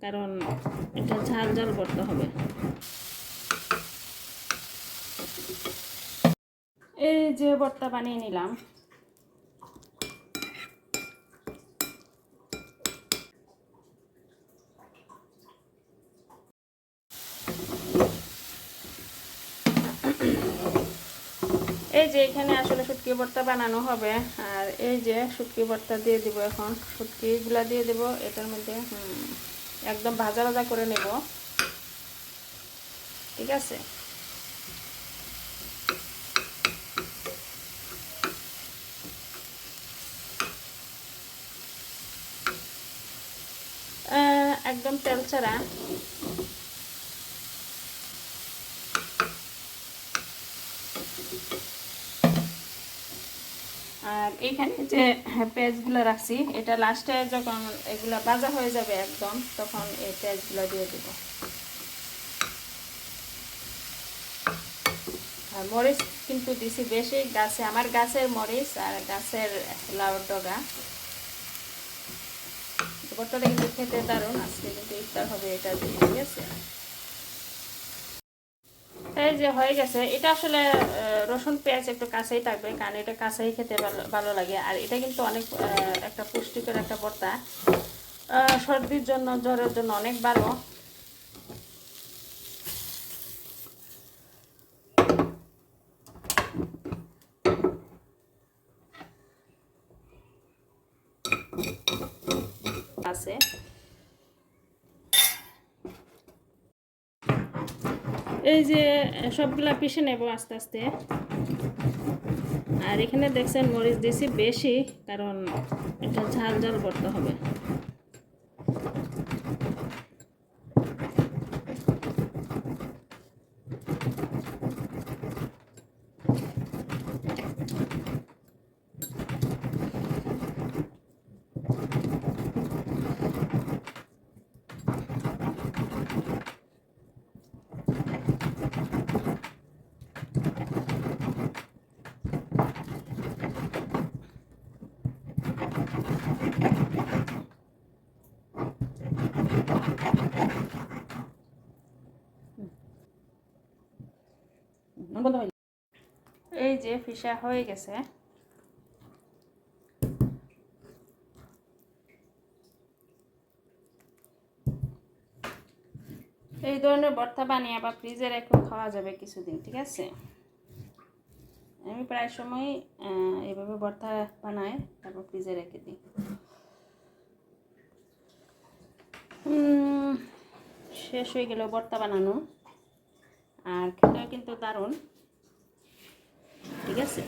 কারণ এটা ঝাল ঝাল করতে হবে। এই যে ভর্তা বানিয়ে নিলাম। এই যে এখানে আসলে শুটকি ভর্তা বানানো হবে, আর এই যে শুটকি ভর্তা দিয়ে দিব। এখন শুটকিগুলা দিয়ে দেব এটার মধ্যে। একদম ভাজা ভাজা করে নেব, ঠিক আছে। একদম তেল ছাড়া। আর এইখানে যে পেঁয়াজগুলো রাখছি, এটা লাস্টে যখন এগুলা ভাজা হয়ে যাবে একদম, তখন এই পেঁয়াজগুলো দিয়ে দেব। আর মরিচ কিন্তু দিছি বেশি, গাছে আমার গাছের মরিচ আর গাছের লাউর ডগা। ভর্তাটা কিন্তু খেতে দারুণ। আজকে কিন্তু ইফতার হবে এটা দিয়ে, ঠিক আছে। এই যে হয়ে গেছে। এটা আসলে রসুন পেঁয়াজ একটু কাঁচাই থাকবে, কারণ এটা কাঁচাই খেতে ভালো লাগে। আর এটা কিন্তু অনেক একটা পুষ্টিকর একটা ভর্তা, সর্দির জন্য, জ্বরের জন্য অনেক ভালো। আছে এই যে সবগুলা পিষে নেব আস্তে আস্তে। আর এখানে দেখছেন মরিচ দিয়েছি বেশি, কারণ এটা ঝাল ঝাল করতে হবে। এই যে ফিসা হয়ে গেছে। এই ধরনের ভর্তা বানিয়ে আবার ফ্রিজে রেখেও খাওয়া যাবে কিছুদিন, ঠিক আছে। আমি প্রায় সময় এইভাবে ভর্তা বানাই, তারপর ফ্রিজে রেখে দিই। শেষ হয়ে গেল ভর্তা বানানো, আর খেতেও কিন্তু দারুণ, ঠিক আছে।